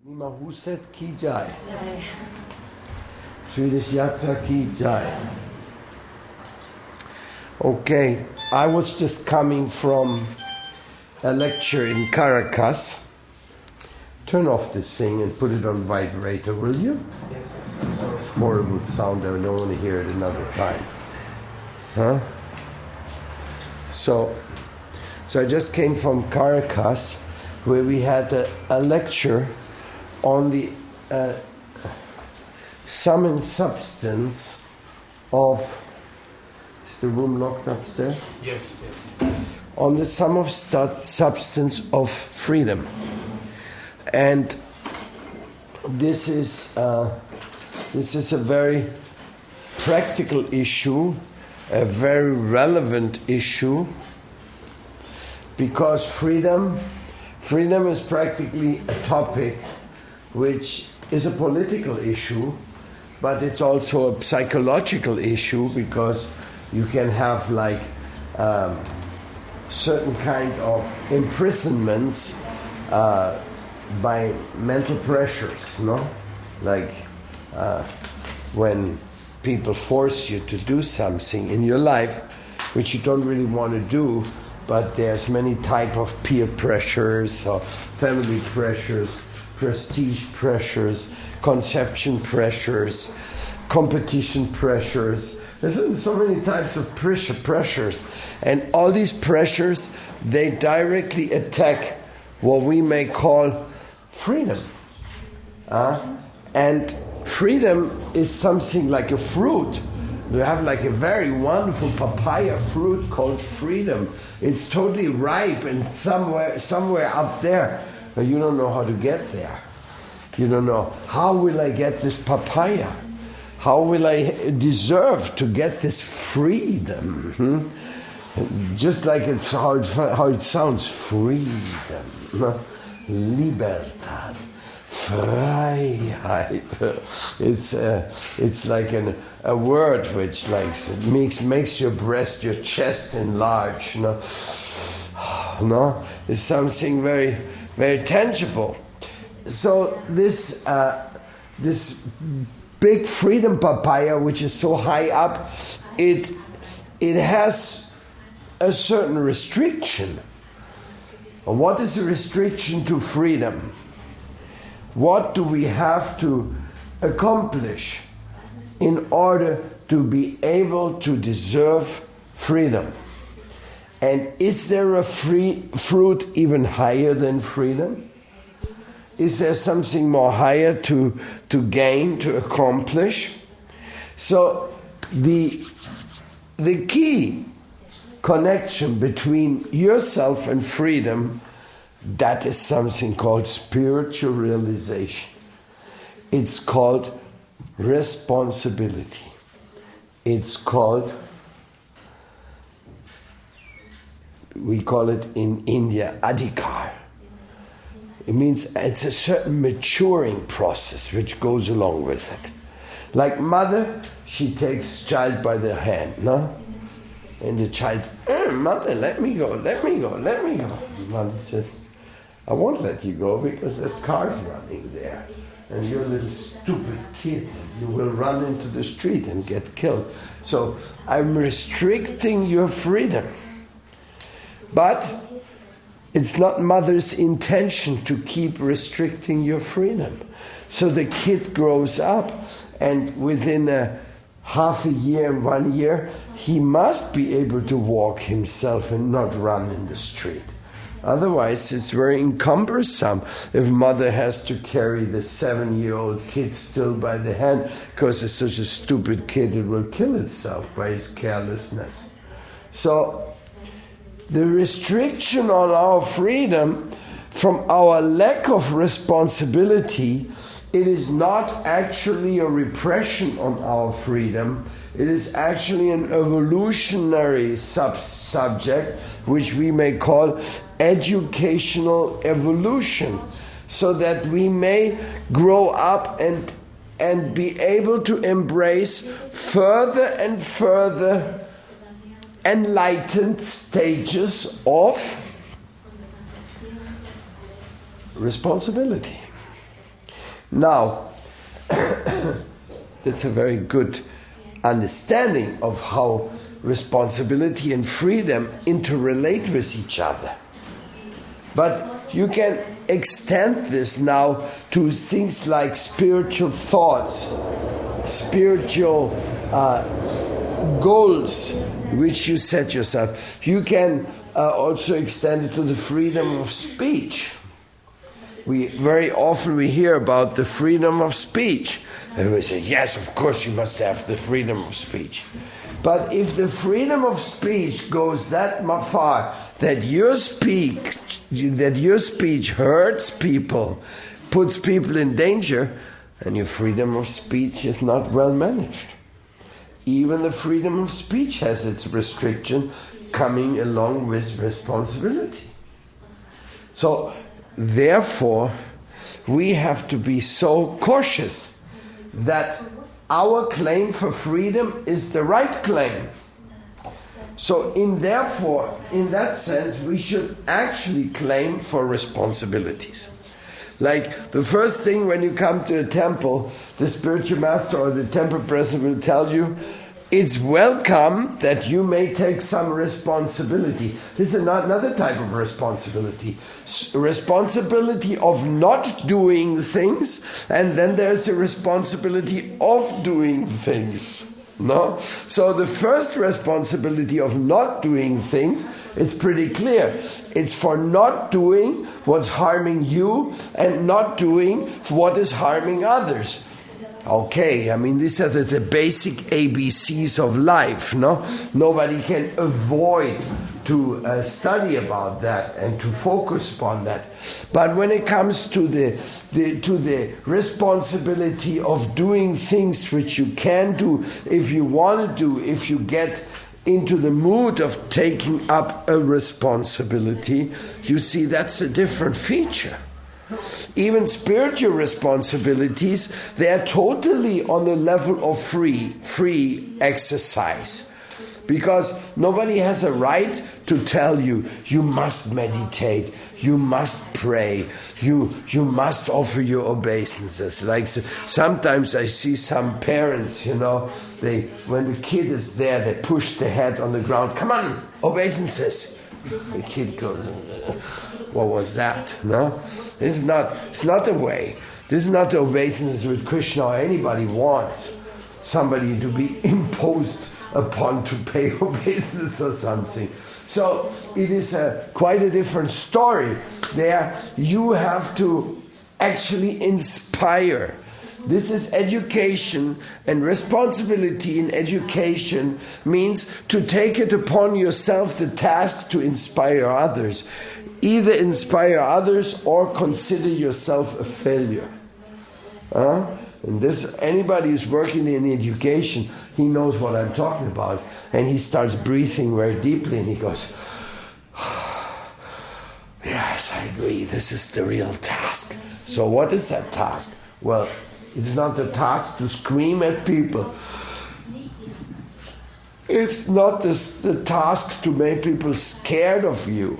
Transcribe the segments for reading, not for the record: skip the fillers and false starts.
Nima Huset ki jai. Swedish Yatra ki jai. Okay, I was just coming from a lecture in Caracas. Turn off this thing and put it on vibrator, will you? Yes. It's horrible sound, I don't want to hear it another time. Huh? So I just came from Caracas, where we had a lecture on the sum and substance of... Is the room locked upstairs? Yes. On the sum of substance of freedom. And this is a very practical issue, a very relevant issue, because freedom is practically a topic which is a political issue, but it's also a psychological issue, because you can have certain kind of imprisonments by mental pressures, no? Like when people force you to do something in your life which you don't really want to do, but there's many type of peer pressures or family pressures, prestige pressures, conception pressures, competition pressures. There's so many types of pressures, and all these pressures, they directly attack what we may call freedom. And freedom is something like a fruit. You have like a very wonderful papaya fruit called freedom. It's totally ripe and somewhere up there, but you don't know how to get there. You don't know, how will I get this papaya? How will I deserve to get this freedom? Just like it's how it sounds, freedom. Libertad. Freiheit. It's like a word which makes your breast, your chest enlarge. No? It's something very, very tangible. So this big freedom papaya, which is so high up, it has a certain restriction. What is a restriction to freedom? What do we have to accomplish in order to be able to deserve freedom? And is there a fruit even higher than freedom? Is there something more higher to gain, to accomplish? So the key connection between yourself and freedom, that is something called spiritual realization. It's called responsibility. It's called, we call it in India, adhikar. It means it's a certain maturing process which goes along with it. Like mother, she takes child by the hand, no? And the child, mother, let me go. Mother says, I won't let you go because there's cars running there. And you're a little stupid kid, and you will run into the street and get killed. So I'm restricting your freedom. But it's not mother's intention to keep restricting your freedom. So the kid grows up, and within half a year, 1 year, he must be able to walk himself and not run in the street. Otherwise, it's very cumbersome if mother has to carry the 7-year-old kid still by the hand, because it's such a stupid kid, it will kill itself by its carelessness. So the restriction on our freedom from our lack of responsibility, it is not actually a repression on our freedom. It is actually an evolutionary subject, which we may call educational evolution, so that we may grow up and be able to embrace further and further enlightened stages of responsibility. Now, that's a very good understanding of how responsibility and freedom interrelate with each other. But you can extend this now to things like spiritual thoughts, spiritual goals which you set yourself. You can also extend it to the freedom of speech. Very often we hear about the freedom of speech. And we say, yes, of course you must have the freedom of speech. But if the freedom of speech goes that far that your speech hurts people, puts people in danger, then your freedom of speech is not well managed. Even the freedom of speech has its restriction coming along with responsibility. So, therefore, we have to be so cautious that our claim for freedom is the right claim. So, in that sense, we should actually claim for responsibilities. Like the first thing when you come to a temple, the spiritual master or the temple president will tell you, it's welcome that you may take some responsibility. This is another type of responsibility. Responsibility of not doing things, and then there's a responsibility of doing things. No? So the first responsibility of not doing things, it's pretty clear. It's for not doing what's harming you and not doing what is harming others. Okay, I mean, these are the basic ABCs of life, no? Nobody can avoid to study about that and to focus upon that. But when it comes to the responsibility of doing things which you can do, if you want to do, if you get into the mood of taking up a responsibility, you see that's a different feature. Even spiritual responsibilities, they are totally on the level of free exercise. Because nobody has a right to tell you, you must meditate, you must pray, you must offer your obeisances. Like sometimes I see some parents, when the kid is there, they push the head on the ground, come on, obeisances. The kid goes, what was that? No? It's not the way. This is not the obeisance which Krishna or anybody wants somebody to be imposed upon to pay obeisance or something. So it is quite a different story. There you have to actually inspire. This is education, and responsibility in education means to take it upon yourself the task to inspire others. Either inspire others or consider yourself a failure. And this, anybody who's working in education, he knows what I'm talking about. And he starts breathing very deeply and he goes, yes, I agree, this is the real task. So what is that task? Well, it's not the task to scream at people. It's not the task to make people scared of you.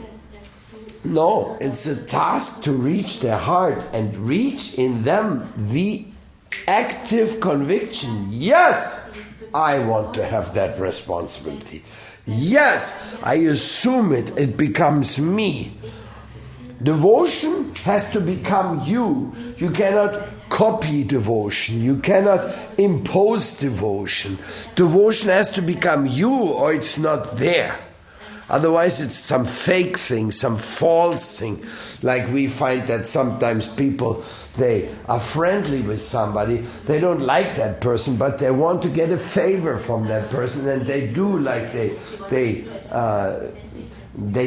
No, it's a task to reach their heart and reach in them the active conviction. Yes, I want to have that responsibility. Yes, I assume it becomes me. Devotion has to become you. You cannot copy devotion. You cannot impose devotion. Devotion has to become you or it's not there. Otherwise it's some fake thing, some false thing. Like we find that sometimes people, they are friendly with somebody, they don't like that person, but they want to get a favor from that person, and they do like they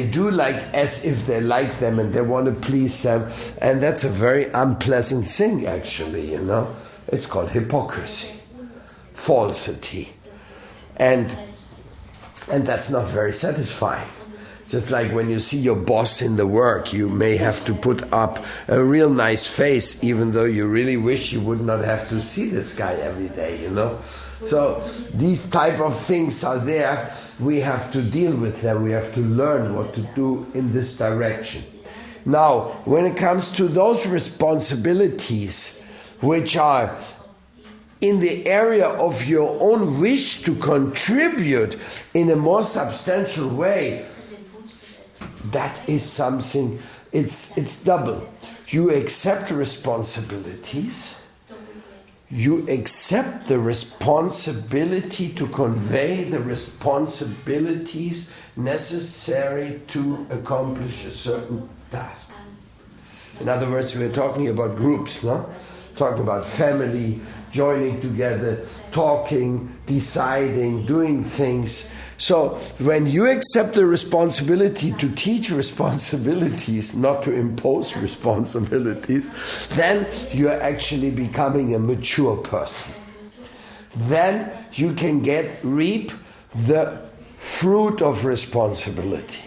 do like as if they like them and they want to please them, and that's a very unpleasant thing actually, It's called hypocrisy, falsity, and that's not very satisfying. Just like when you see your boss in the work, you may have to put up a real nice face, even though you really wish you would not have to see this guy every day, So these type of things are there. We have to deal with them. We have to learn what to do in this direction. Now, when it comes to those responsibilities, which are in the area of your own wish to contribute in a more substantial way, that is something, it's double. You accept responsibilities, you accept the responsibility to convey the responsibilities necessary to accomplish a certain task. In other words, we're talking about groups, no? Talking about family, joining together, talking, deciding, doing things. So when you accept the responsibility to teach responsibilities, not to impose responsibilities, then you're actually becoming a mature person. Then you can reap the fruit of responsibility.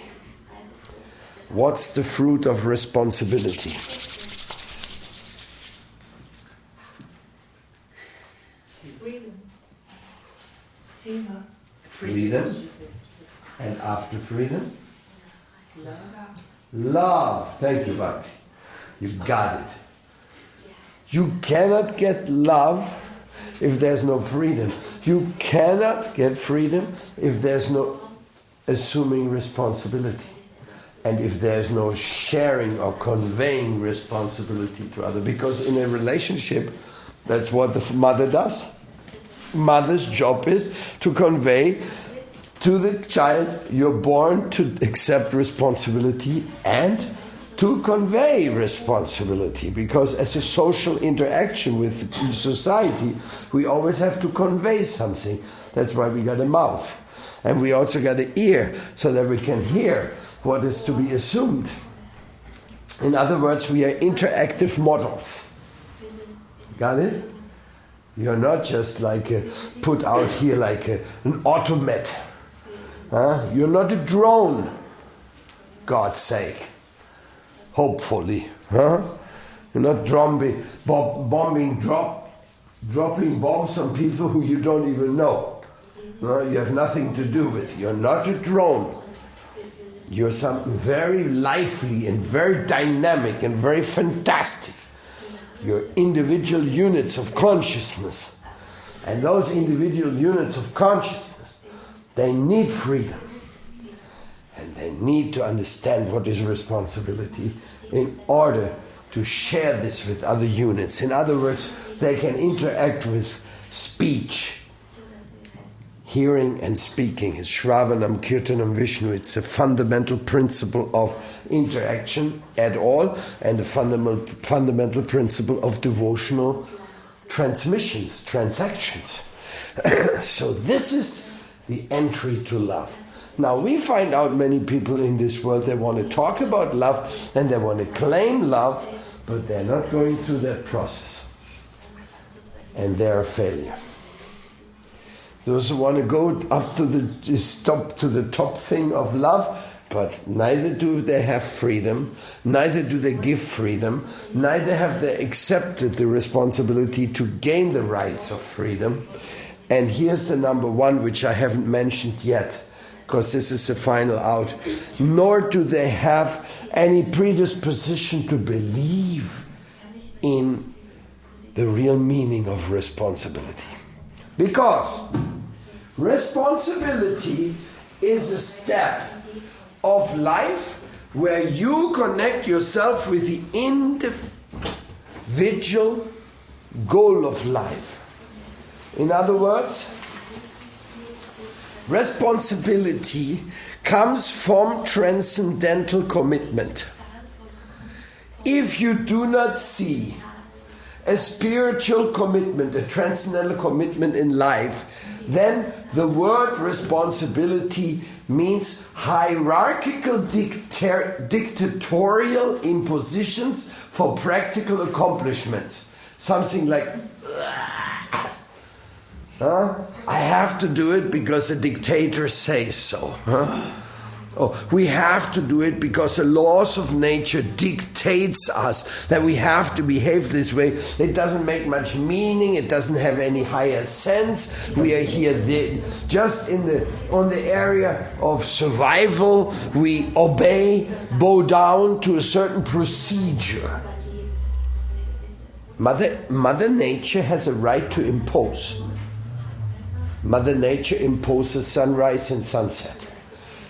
What's the fruit of responsibility? Freedom. And after freedom? Love. Thank you, Bhakti. You got it. You cannot get love if there's no freedom. You cannot get freedom if there's no assuming responsibility. And if there's no sharing or conveying responsibility to others. Because in a relationship, that's what the mother does. Mother's job is to convey to the child, you're born to accept responsibility and to convey responsibility. Because as a social interaction with society, we always have to convey something. That's why we got a mouth. And we also got an ear, so that we can hear what is to be assumed. In other words, we are interactive models. Got it? You're not just like put out here like an automat. You're not a drone, God's sake. Hopefully. You're not dropping bombs on people who you don't even know. You have nothing to do with. You're not a drone. You're something very lively and very dynamic and very fantastic. You're individual units of consciousness. And those individual units of consciousness, they need freedom. And they need to understand what is responsibility in order to share this with other units. In other words, they can interact with speech. Hearing and speaking is Shravanam, Kirtanam, Vishnu. It's a fundamental principle of interaction at all, and a fundamental principle of devotional transmissions, transactions. So this is the entry to love. Now we find out many people in this world, they want to talk about love and they want to claim love, but they're not going through that process. And they're a failure. Those who want to go up to the top thing of love, but neither do they have freedom, neither do they give freedom, neither have they accepted the responsibility to gain the rights of freedom. And here's the number one, which I haven't mentioned yet, because this is the final out. Nor do they have any predisposition to believe in the real meaning of responsibility. Because responsibility is a step of life where you connect yourself with the individual goal of life. In other words, responsibility comes from transcendental commitment. If you do not see a spiritual commitment, a transcendental commitment in life, then the word responsibility means hierarchical dictatorial impositions for practical accomplishments. Something like, I have to do it because the dictator says so. We have to do it because the laws of nature dictates us that we have to behave this way. It doesn't make much meaning. It doesn't have any higher sense. We are here just on the area of survival. We obey, bow down to a certain procedure. Mother Nature has a right to impose. Mother Nature imposes sunrise and sunset.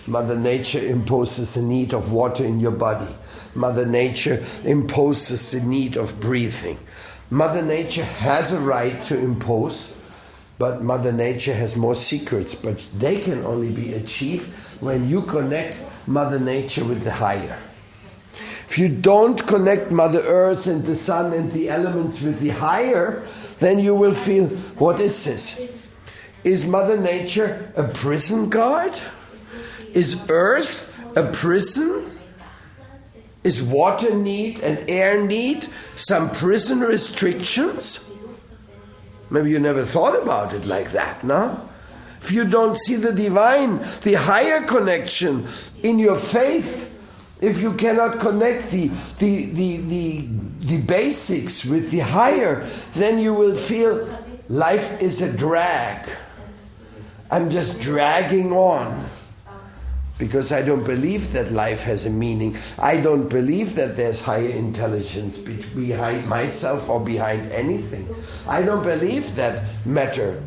Mother Nature imposes the need of water in your body. Mother Nature imposes the need of breathing. Mother Nature has a right to impose, but Mother Nature has more secrets, but they can only be achieved when you connect Mother Nature with the higher. If you don't connect Mother Earth and the sun and the elements with the higher, then you will feel, what is this? Is Mother Nature a prison guard? Is Earth a prison? Is water need and air need some prison restrictions? Maybe you never thought about it like that, no? If you don't see the divine, the higher connection in your faith, if you cannot connect the basics with the higher, then you will feel life is a drag. I'm just dragging on. Because I don't believe that life has a meaning. I don't believe that there's higher intelligence behind myself or behind anything. I don't believe that matter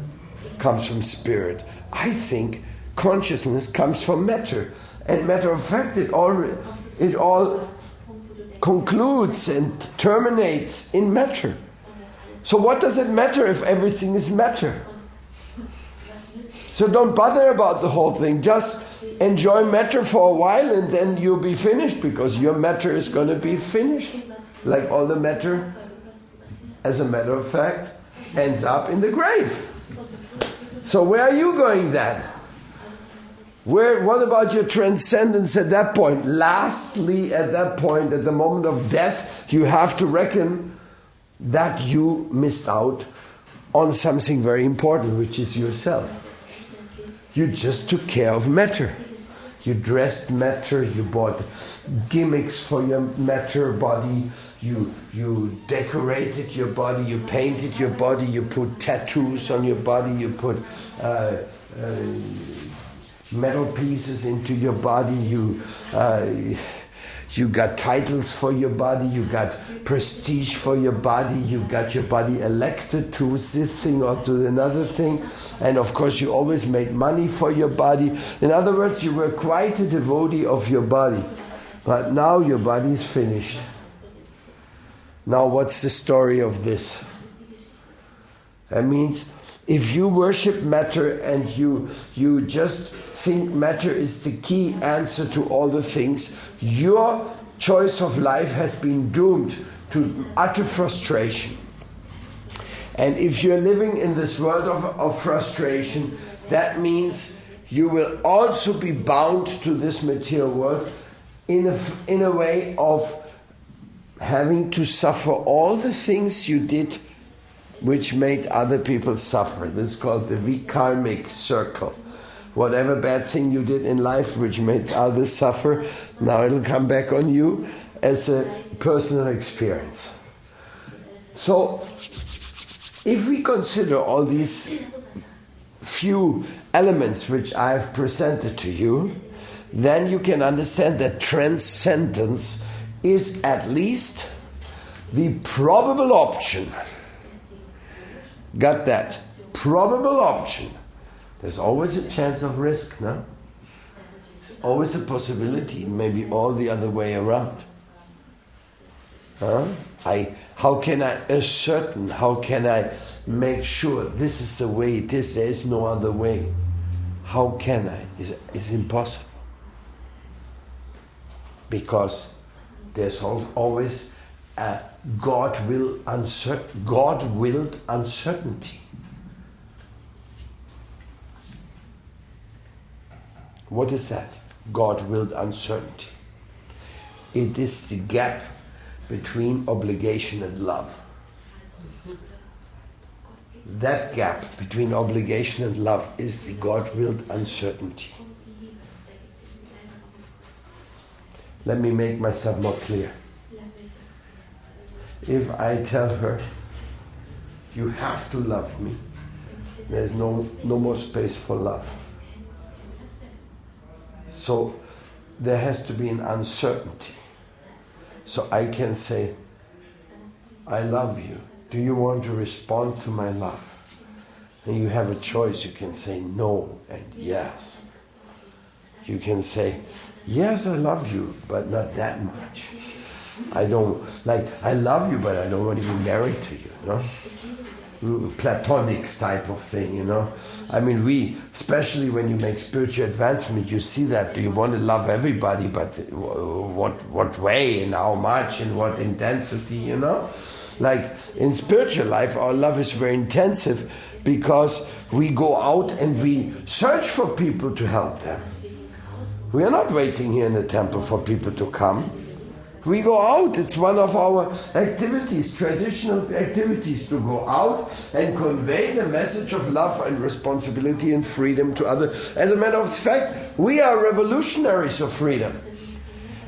comes from spirit. I think consciousness comes from matter. And matter of fact, it all concludes and terminates in matter. So what does it matter if everything is matter? So don't bother about the whole thing. Just enjoy matter for a while and then you'll be finished, because your matter is going to be finished. Like all the matter, as a matter of fact, ends up in the grave. So where are you going then? What about your transcendence at that point? Lastly, at that point, at the moment of death, you have to reckon that you missed out on something very important, which is yourself. You just took care of matter. You dressed matter, you bought gimmicks for your matter body, you decorated your body, you painted your body, you put tattoos on your body, you put metal pieces into your body, you got titles for your body, you got prestige for your body, you got your body elected to this thing or to another thing, and of course you always made money for your body. In other words, you were quite a devotee of your body, but now your body is finished. Now what's the story of this? That means if you worship matter and you just think matter is the key answer to all the things, your choice of life has been doomed to utter frustration. And if you're living in this world of frustration, that means you will also be bound to this material world in a way of having to suffer all the things you did which made other people suffer. This is called the vikarmic circle. Whatever bad thing you did in life which made others suffer, now it'll come back on you as a personal experience. So, if we consider all these few elements which I've presented to you, then you can understand that transcendence is at least the probable option. Got that? Probable option. There's always a chance of risk, no? There's always a possibility, maybe all the other way around. How can I ascertain, how can I make sure this is the way it is, there is no other way? How can I? It's impossible. Because there's always a God-willed uncertainty. What is that? God-willed uncertainty. It is the gap between obligation and love. That gap between obligation and love is the God-willed uncertainty. Let me make myself more clear. If I tell her, you have to love me, there's no more space for love. So there has to be an uncertainty. So I can say, I love you, do you want to respond to my love? And you have a choice. You can say no and yes. You can say, yes, I love you, but not that much. I love you, but I don't want to be married to you, Platonic type of thing, I mean, especially when you make spiritual advancement, you see that you want to love everybody, but what way and how much and what intensity, Like in spiritual life, our love is very intensive because we go out and we search for people to help them. We are not waiting here in the temple for people to come. We go out. It's one of our activities, traditional activities, to go out and convey the message of love and responsibility and freedom to others. As a matter of fact, we are revolutionaries of freedom.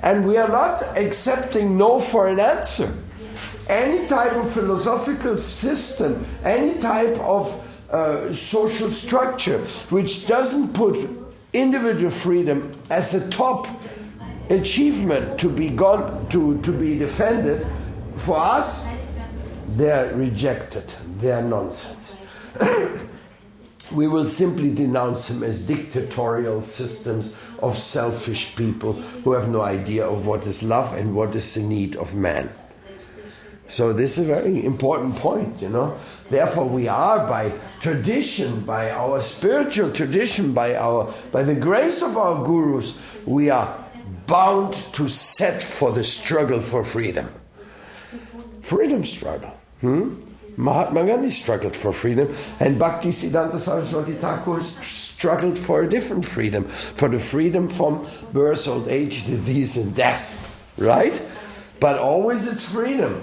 And we are not accepting no for an answer. Any type of philosophical system, any type of social structure which doesn't put individual freedom as a top achievement to be defended, for us, they're rejected, they're nonsense. We will simply denounce them as dictatorial systems of selfish people who have no idea of what is love and what is the need of man. So this is a very important point, Therefore we are, by tradition, by our spiritual tradition, by the grace of our gurus, we are bound to set for the struggle for freedom. Freedom struggle. Mahatma Gandhi struggled for freedom, and Bhaktisiddhanta Saraswati Thakur struggled for a different freedom, for the freedom from birth, old age, disease and death. Right? But always it's freedom.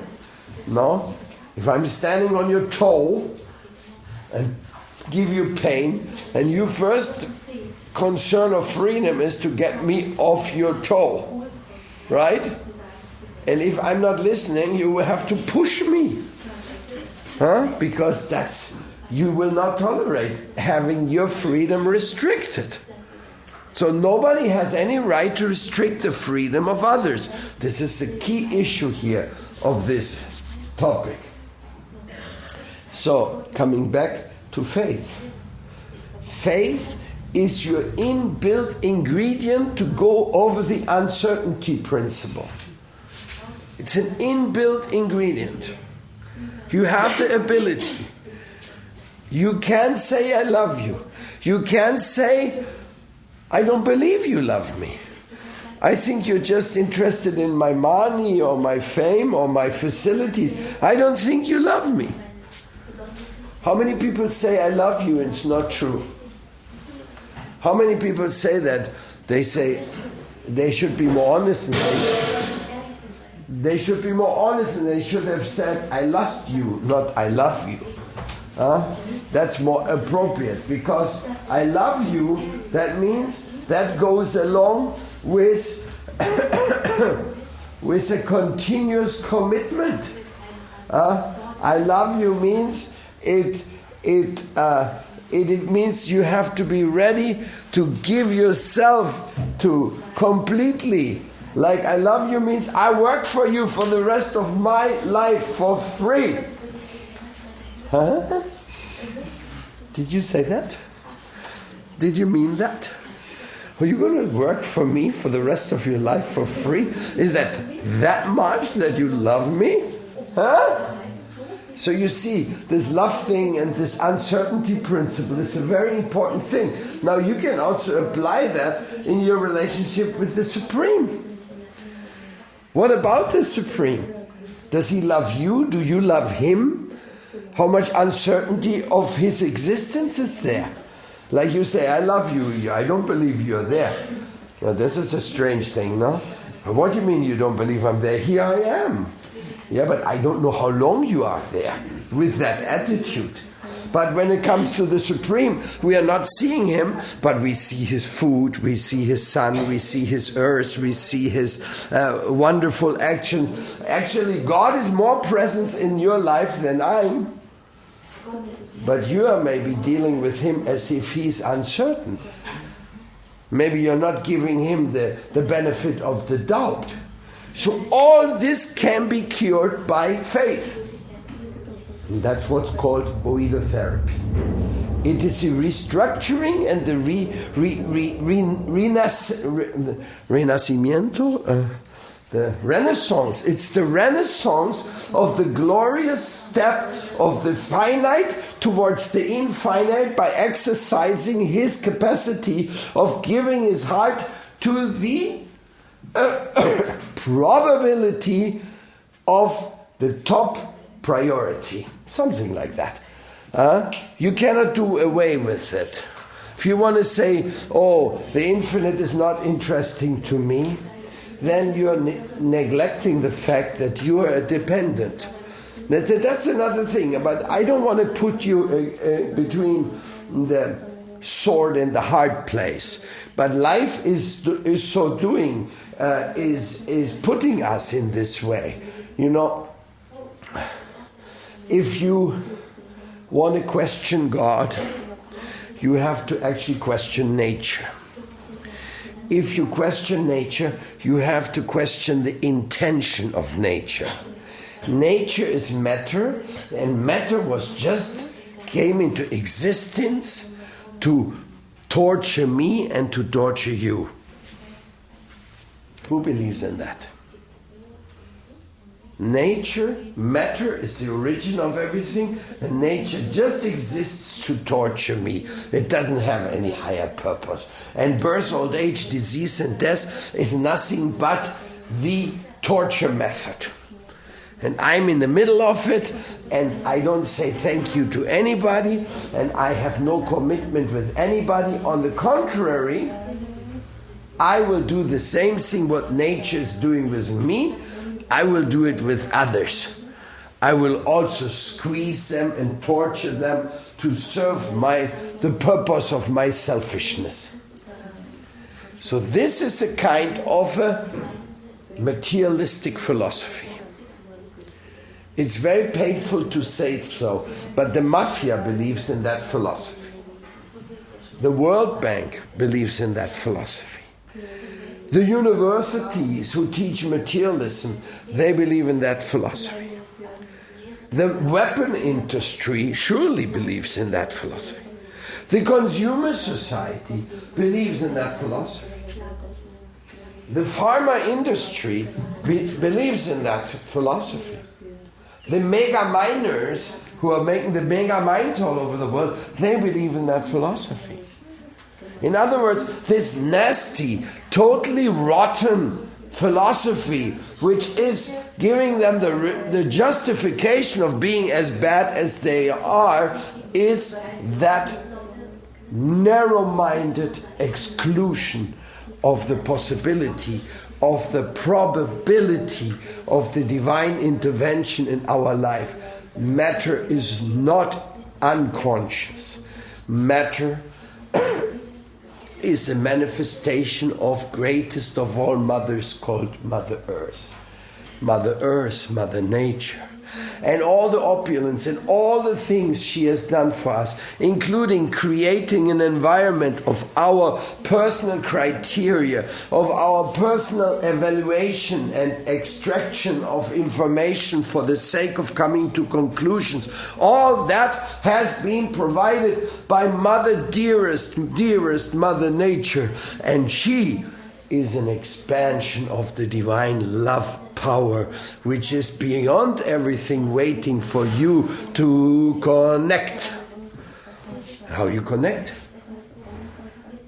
No? If I'm standing on your toe and give you pain, and your first concern of freedom is to get me off your toe, right? And if I'm not listening, you will have to push me, because you will not tolerate having your freedom restricted. So nobody has any right to restrict the freedom of others. This is the key issue here of this topic. So, coming back to faith. Faith is your inbuilt ingredient to go over the uncertainty principle. It's an inbuilt ingredient. You have the ability. You can say, I love you. You can say, I don't believe you love me. I think you're just interested in my money or my fame or my facilities. I don't think you love me. How many people say, I love you, and it's not true? How many people say that? They say they should be more honest, and they should be more honest, and they should have said, I lust you, not I love you. That's more appropriate, because I love you, that means that goes along with with a continuous commitment. I love you means it means you have to be ready to give yourself to completely. Like I love you means I work for you for the rest of my life for free. Did you say that? Did you mean that? Are you going to work for me for the rest of your life for free? Is that much that you love me? So you see, this love thing and this uncertainty principle is a very important thing. Now you can also apply that in your relationship with the Supreme. What about the Supreme? Does he love you? Do you love him? How much uncertainty of his existence is there? Like you say, I love you, I don't believe you're there. Now this is a strange thing, no? What do you mean you don't believe I'm there? Here I am. Yeah, but I don't know how long you are there with that attitude. But when it comes to the Supreme, we are not seeing him, but we see his food, we see his sun, we see his earth, we see his wonderful actions. Actually, God is more present in your life than I'm. But you are maybe dealing with him as if he's uncertain. Maybe you're not giving him the benefit of the doubt. So all this can be cured by faith. And that's what's called oidotherapy. It is a restructuring and the renacimiento, the renaissance. It's the renaissance of the glorious step of the finite towards the infinite by exercising his capacity of giving his heart to the probability of the top priority. Something like that. You cannot do away with it. If you want to say, oh, the infinite is not interesting to me, then you're neglecting the fact that you are a dependent. That's another thing. But I don't want to put you between the sword and the hard place. But life is so doing, is putting us in this way. You know, if you want to question God, you have to actually question nature. If you question nature, you have to question the intention of nature. Nature is matter, and matter came into existence to torture me and to torture you. Who believes in that? Nature, matter is the origin of everything, and nature just exists to torture me. It doesn't have any higher purpose. And birth, old age, disease, and death is nothing but the torture method. And I'm in the middle of it, and I don't say thank you to anybody, and I have no commitment with anybody. On the contrary, I will do the same thing what nature is doing with me. I will do it with others. I will also squeeze them and torture them to serve the purpose of my selfishness. So this is a kind of a materialistic philosophy. It's very painful to say so, but the mafia believes in that philosophy. The World Bank believes in that philosophy. The universities who teach materialism, they believe in that philosophy. The weapon industry surely believes in that philosophy. The consumer society believes in that philosophy. The pharma industry believes in that philosophy. The mega miners who are making the mega mines all over the world, they believe in that philosophy. In other words, this nasty, totally rotten philosophy, which is giving them the justification of being as bad as they are, is that narrow-minded exclusion of the possibility, of the probability of the divine intervention in our life. Matter is not unconscious. Matter is a manifestation of greatest of all mothers called Mother Earth. Mother Earth, Mother Nature. And all the opulence and all the things she has done for us, including creating an environment of our personal criteria, of our personal evaluation and extraction of information for the sake of coming to conclusions. All that has been provided by Mother Dearest Mother Nature, and she is an expansion of the divine love power, which is beyond everything, waiting for you to connect. How you connect?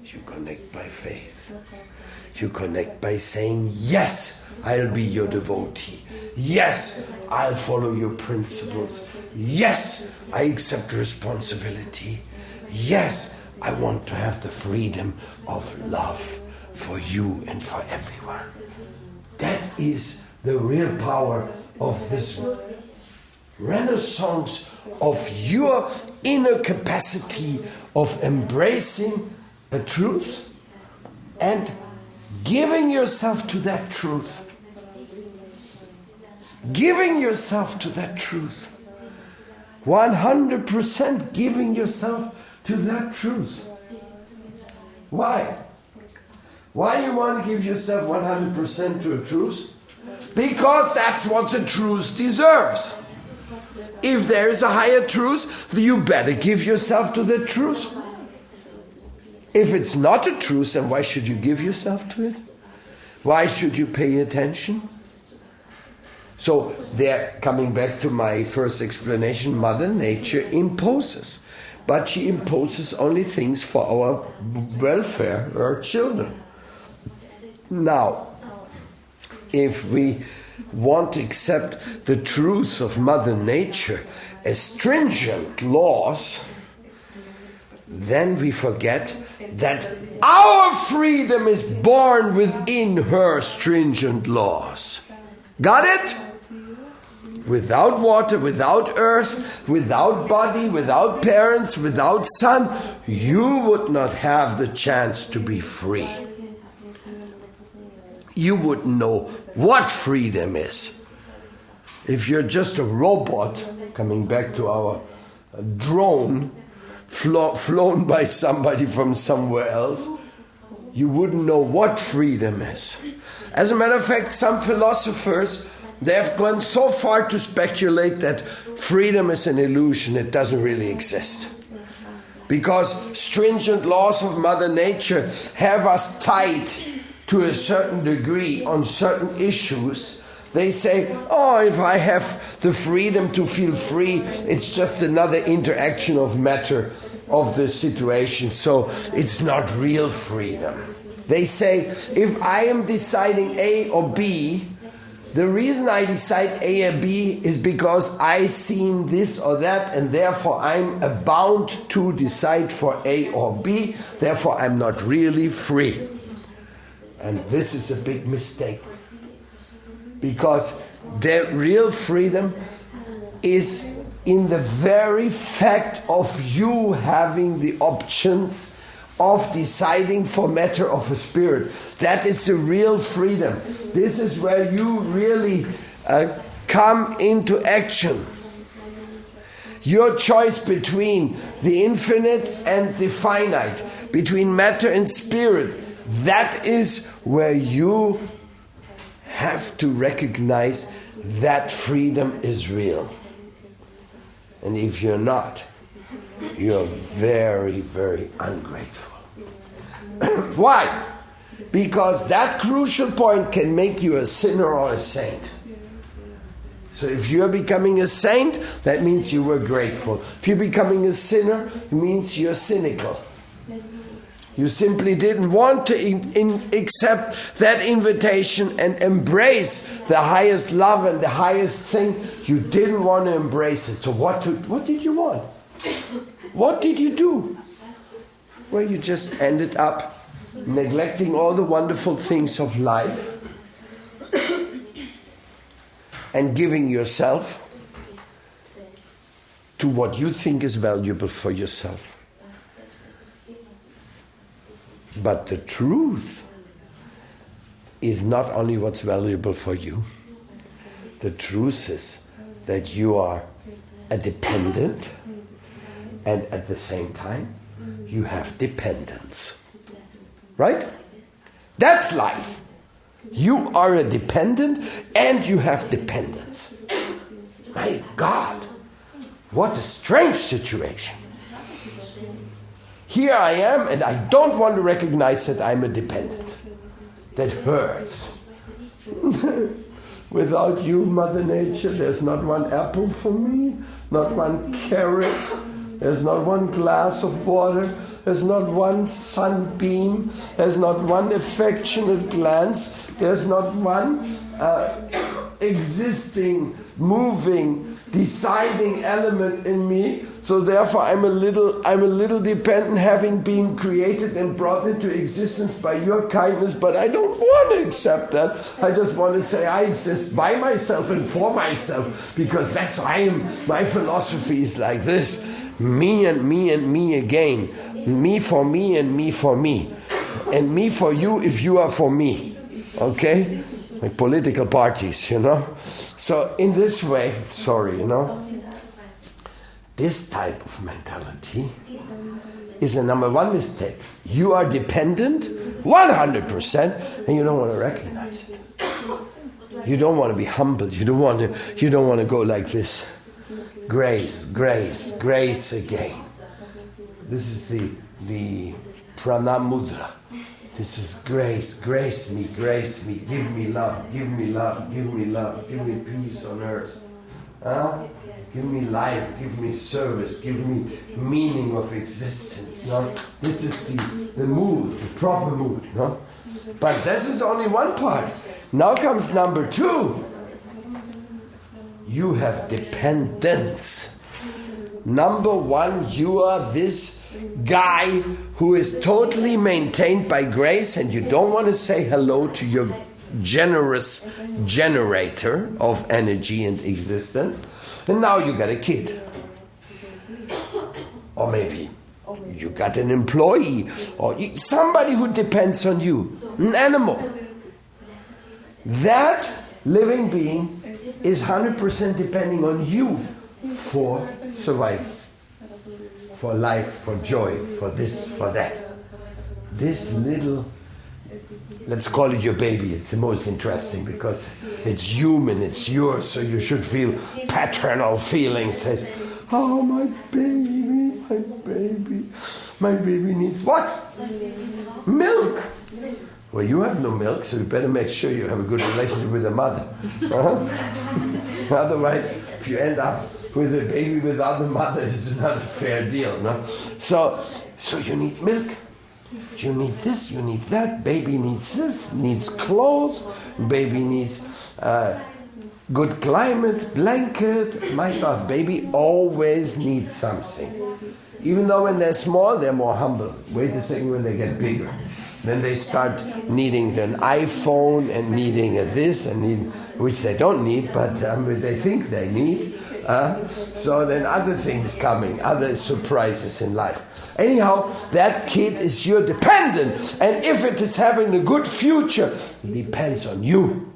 You connect by faith. You connect by saying, yes, I'll be your devotee. Yes, I'll follow your principles. Yes, I accept responsibility. Yes, I want to have the freedom of love for you and for everyone. That is the real power of this renaissance of your inner capacity of embracing a truth and giving yourself to that truth. Giving yourself to that truth. 100% giving yourself to that truth. Why? Why you want to give yourself 100% to a truth? Because that's what the truth deserves. if there is a higher truth, you better give yourself to the truth. If it's not a truth, then why should you give yourself to it? Why should you pay attention? So there, coming back to my first explanation, Mother Nature imposes. But she imposes only things for our welfare, our children. Now, if we want to accept the truths of Mother Nature as stringent laws, then we forget that our freedom is born within her stringent laws. Got it? Without water, without earth, without body, without parents, without son, you would not have the chance to be free. You wouldn't know what freedom is. If you're just a robot, coming back to our drone, flown by somebody from somewhere else, you wouldn't know what freedom is. As a matter of fact, some philosophers, they have gone so far to speculate that freedom is an illusion, it doesn't really exist. Because stringent laws of Mother Nature have us tied to a certain degree on certain issues. They say, oh, if I have the freedom to feel free, it's just another interaction of matter of the situation, so it's not real freedom. They say, if I am deciding A or B, the reason I decide A or B is because I seen this or that, and therefore I'm bound to decide for A or B, therefore I'm not really free. And this is a big mistake. Because the real freedom is in the very fact of you having the options of deciding for matter of a spirit. That is the real freedom. This is where you really come into action. Your choice between the infinite and the finite, between matter and spirit, that is where you have to recognize that freedom is real. And if you're not, you're very, very ungrateful. Why? Because that crucial point can make you a sinner or a saint. So if you're becoming a saint, that means you were grateful. If you're becoming a sinner, it means you're cynical. You simply didn't want to accept that invitation and embrace the highest love and the highest thing. You didn't want to embrace it. So what did you want? What did you do? Well, you just ended up neglecting all the wonderful things of life and giving yourself to what you think is valuable for yourself. But the truth is not only what's valuable for you. The truth is that you are a dependent, and at the same time you have dependence. Right? That's life. You are a dependent and you have dependence. My God, what a strange situation. Here I am, and I don't want to recognize that I'm a dependent. That hurts. Without you, Mother Nature, there's not one apple for me, not one carrot, there's not one glass of water, there's not one sunbeam, there's not one affectionate glance, there's not one existing, moving, deciding element in me. So therefore I'm a little dependent, having been created and brought into existence by your kindness, but I don't want to accept that. I just want to say I exist by myself and for myself, because that's why I am. My philosophy is like this: me and me and me again. Me for me and me for me. And me for you if you are for me. Okay? Like political parties, you know? So in this way, this type of mentality is a number one mistake. You are dependent 100% and you don't want to recognize it. You don't want to be humble. You don't want to go like this. Grace, grace, grace again. This is the pranam mudra. This is grace, grace me, give me love, give me love, give me love, give me peace on earth. Give me life, give me service, give me meaning of existence. No? This is the mood, the proper mood. No? But this is only one part. Now comes number 2. You have dependence. Number 1, you are this guy who is totally maintained by grace, and you don't want to say hello to your generous generator of energy and existence. And now you got a kid. Or maybe you got an employee, or somebody who depends on you, an animal. That living being is 100% depending on you for survival, for life, for joy, for this, for that. This little, let's call it your baby, it's the most interesting because it's human, it's yours, so you should feel paternal feelings. Says, oh, my baby, my baby needs what? Milk. Well, you have no milk, so you better make sure you have a good relationship with the mother. Otherwise, if you end up with a baby without the mother, it's not a fair deal. No? So you need milk. You need this, you need that. Baby needs this, needs clothes. Baby needs good climate, blanket. My God, baby always needs something. Even though when they're small, they're more humble. Wait a second when they get bigger. Then they start needing an iPhone and needing a this and need, which they don't need, but they think they need. So then other things coming, other surprises in life. Anyhow, that kid is your dependent, and if it is having a good future, it depends on you.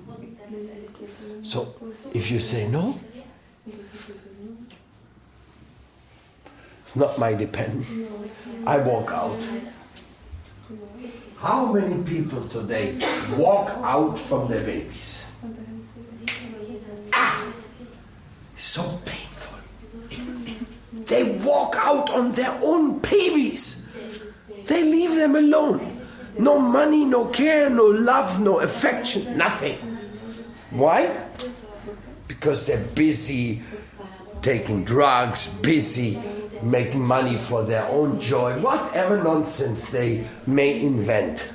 So if you say no, it's not my dependent, I walk out. How many people today walk out from their babies? It's so painful. They walk out on their own babies. They leave them alone. No money, no care, no love, no affection, nothing. Why? Because they're busy taking drugs, busy making money for their own joy, whatever nonsense they may invent.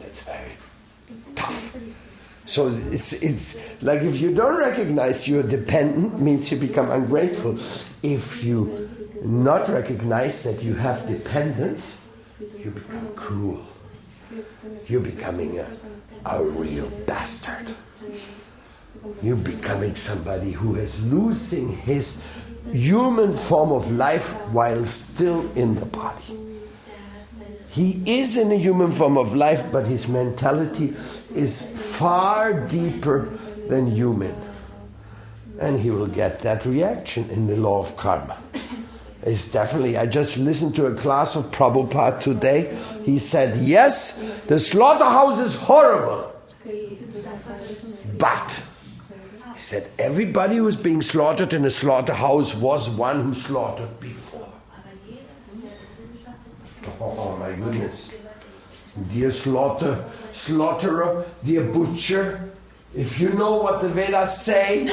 That's very tough. So it's like if you don't recognize you're dependent, means you become ungrateful. If you not recognize that you have dependence, you become cruel. You're becoming a real bastard. You're becoming somebody who is losing his human form of life while still in the body. He is in a human form of life, but his mentality is far deeper than human. And he will get that reaction in the law of karma. It's definitely, I just listened to a class of Prabhupada today. He said, yes, the slaughterhouse is horrible. But he said, everybody who was being slaughtered in a slaughterhouse was one who slaughtered before. Oh my goodness. Dear slaughterer, dear butcher, if you know what the Vedas say,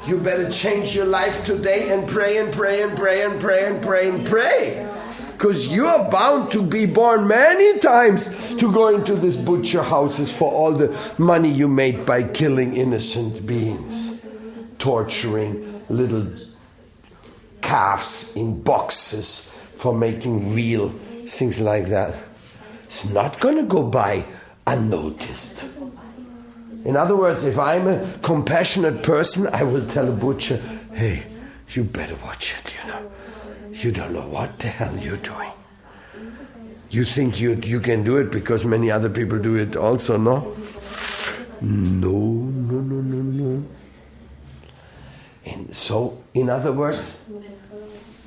you better change your life today and pray and pray and pray and pray and pray and pray. Because you are bound to be born many times to go into these butcher houses for all the money you made by killing innocent beings, torturing little calves in boxes for making real things like that. It's not going to go by unnoticed. In other words, if I'm a compassionate person, I will tell a butcher, hey, you better watch it, you know. You don't know what the hell you're doing. You think you can do it because many other people do it also, no? No. And so, in other words,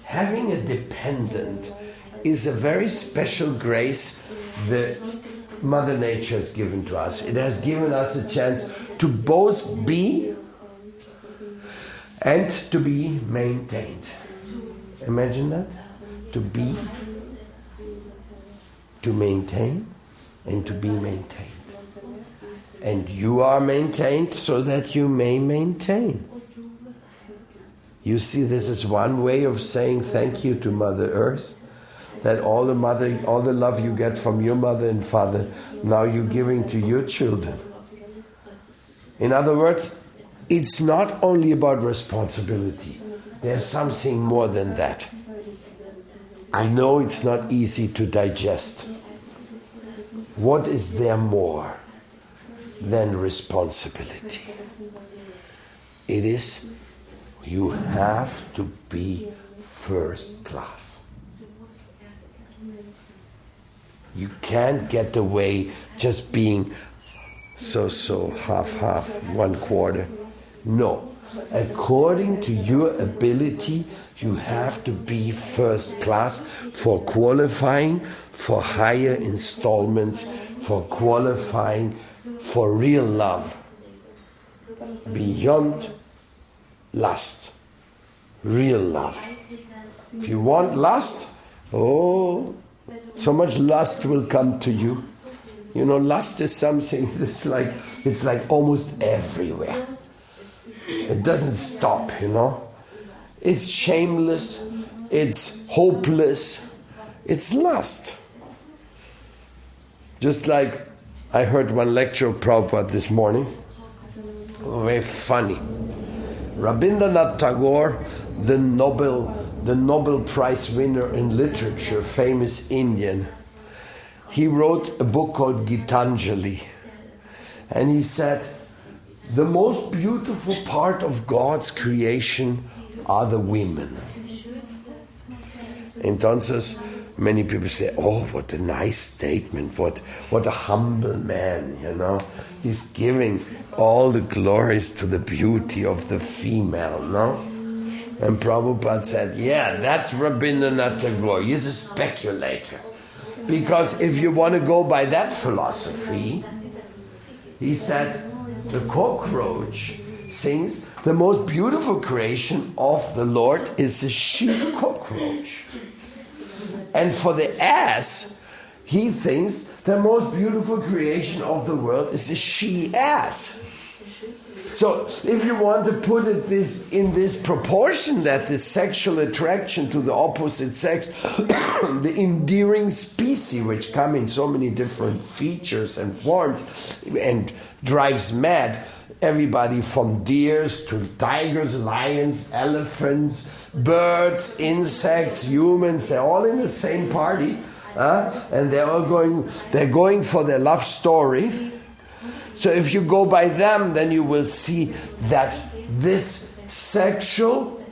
having a dependent is a very special grace that Mother Nature has given to us. It has given us a chance to both be and to be maintained. Imagine that. To be, to maintain, and to be maintained. And you are maintained so that you may maintain. You see, this is one way of saying thank you to Mother Earth. That all the love you get from your mother and father, now you're giving to your children. In other words, it's not only about responsibility. There's something more than that. I know it's not easy to digest. What is there more than responsibility? It is, you have to be first class. You can't get away just being so, half, 1/4. No. According to your ability, you have to be first class for qualifying for higher installments, for qualifying for real love. Beyond lust. Real love. If you want lust, so much lust will come to you. You know, lust is something that's it's like almost everywhere. It doesn't stop, you know. It's shameless, it's hopeless, it's lust. Just like I heard one lecture of Prabhupada this morning, very funny. Rabindranath Tagore, the Nobel Prize winner in literature, famous Indian, he wrote a book called Gitanjali. And he said, the most beautiful part of God's creation are the women. Entonces, many people say, oh, what a nice statement, what a humble man, you know. He's giving all the glories to the beauty of the female, no? And Prabhupada said, yeah, that's Rabindranath Tagore. He's a speculator. Because if you want to go by that philosophy, he said, the cockroach sings, the most beautiful creation of the Lord is a she-cockroach. And for the ass, he thinks the most beautiful creation of the world is a she-ass. So if you want to put it in this proportion, that the sexual attraction to the opposite sex, the endearing species which come in so many different features and forms and drives mad everybody from deers to tigers, lions, elephants, birds, insects, humans, they're all in the same party, and they're going for their love story. So if you go by them, then you will see that this sexual,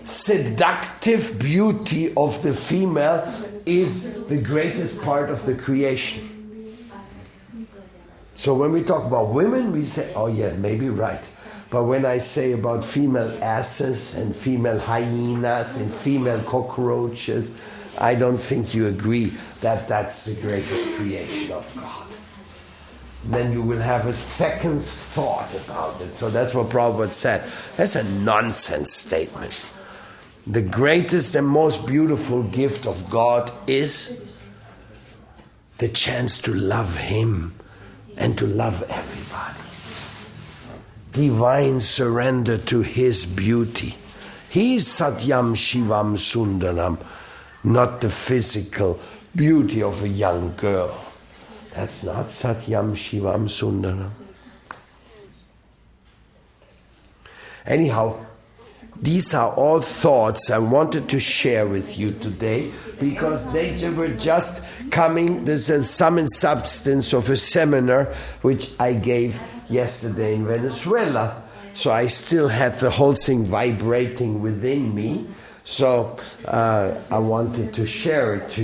seductive beauty of the female is the greatest part of the creation. So when we talk about women, we say, oh yeah, maybe right. But when I say about female asses and female hyenas and female cockroaches, I don't think you agree that that's the greatest creation of God. Then you will have a second thought about it. So that's what Prabhupada said. That's a nonsense statement. The greatest and most beautiful gift of God is the chance to love Him and to love everybody. Divine surrender to His beauty. He's Satyam Shivam Sundaram, not the physical beauty of a young girl. That's not Satyam Shivam Sundaram. Anyhow, these are all thoughts I wanted to share with you today because they were just coming. There's a sum and substance of a seminar which I gave yesterday in Venezuela. So I still had the whole thing vibrating within me. So I wanted to share it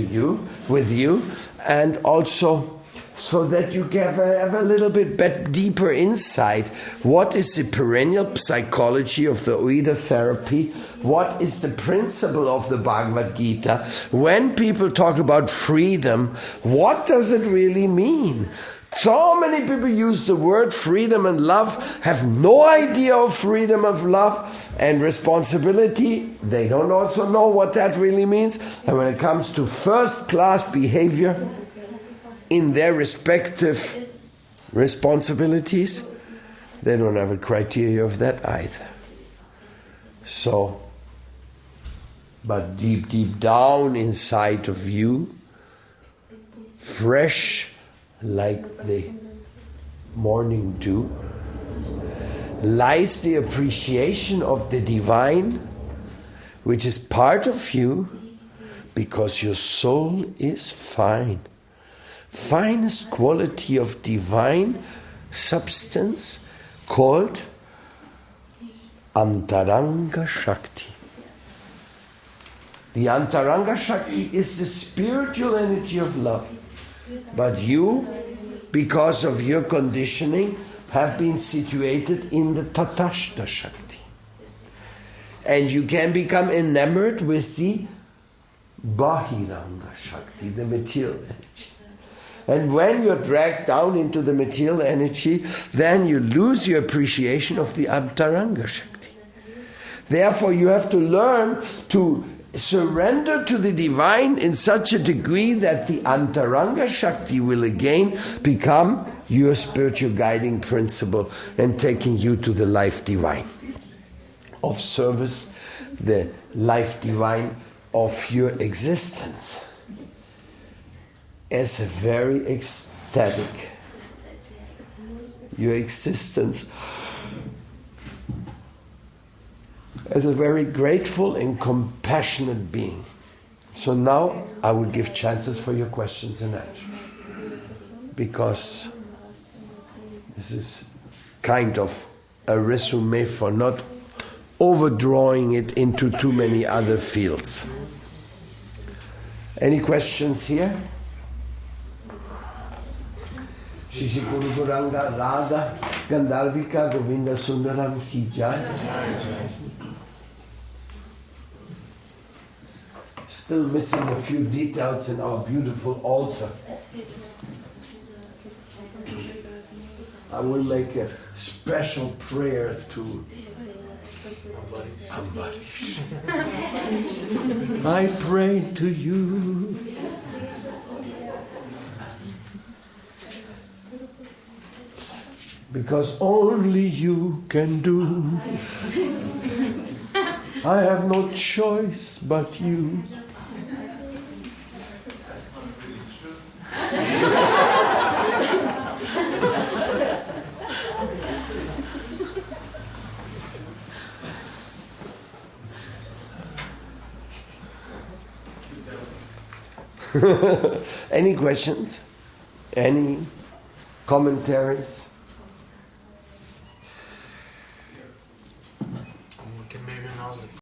with you, and also so that you have a little bit deeper insight. What is the perennial psychology of the Oida therapy? What is the principle of the Bhagavad Gita? When people talk about freedom, what does it really mean? So many people use the word freedom and love, have no idea of freedom of love, And responsibility, they don't also know what that really means. And when it comes to first-class behavior in their respective responsibilities, they don't have a criteria of that either. So, but deep, deep down inside of you, fresh like the morning dew, lies the appreciation of the divine, which is part of you, because your soul is fine. Finest quality of divine substance called Antaranga Shakti. The Antaranga Shakti is the spiritual energy of love. But you, because of your conditioning, have been situated in the Tatashta Shakti. And you can become enamored with the Bahiranga Shakti, the material energy. And when you're dragged down into the material energy, then you lose your appreciation of the Antaranga Shakti. Therefore, you have to learn to surrender to the divine in such a degree that the Antaranga Shakti will again become your spiritual guiding principle and taking you to the life divine of service, the life divine of your existence as a very ecstatic, your existence as a very grateful and compassionate being. So now I will give chances for your questions and answers, because this is kind of a resume for not overdrawing it into too many other fields. Any questions here? Shishikuru Guranga Radha Gandharvika Govinda Sundaram Ki Jai. Still missing a few details in our beautiful altar. I will make a special prayer to Ambarish. I pray to you. Because only you can do. I have no choice but you. Any questions? Any commentaries?